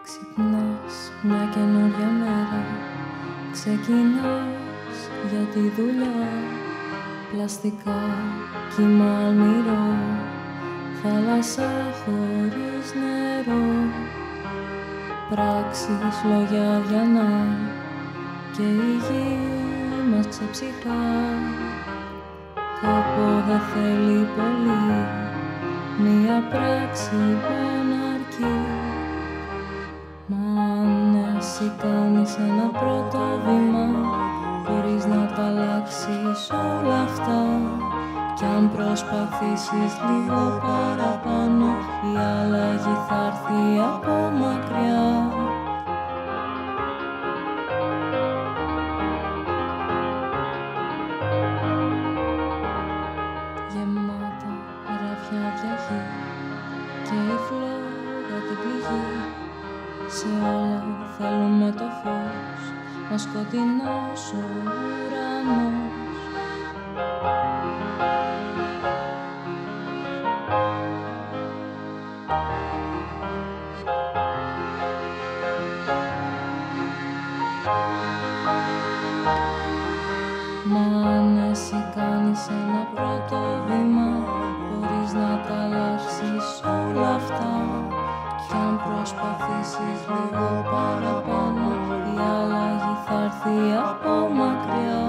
Ξυπνάς μια καινούργια μέρα, ξεκινάς για τη δουλειά. Πλαστικά, κύμα αλμυρό, θάλασσα χωρίς νερό. Πράξεις, λόγια αδιανά και η γη μας ξεψυχά. Κόπο δεν θέλει πολύ, μία πράξη δεν αρκεί. Μα αν εσύ κάνεις ένα πρώτο βήμα, μπορείς να τα αλλάξεις όλα αυτά. Κι αν προσπαθήσεις λίγο παραπάνω, η αλλαγή θα έρθει από μακριά. Γεμάτα ραβιάδια γη και η φλόγα την πληγή. Σε όλα θέλουμε το φως, μα σκοτεινός ο ουρανός. Μα αν εσύ κάνεις ένα πρώτο βήμα, μπορείς να τα αλλάξεις όλα αυτά. Κι αν προσπαθήσεις λίγο παραπάνω, η αλλαγή θα έρθει από μακριά.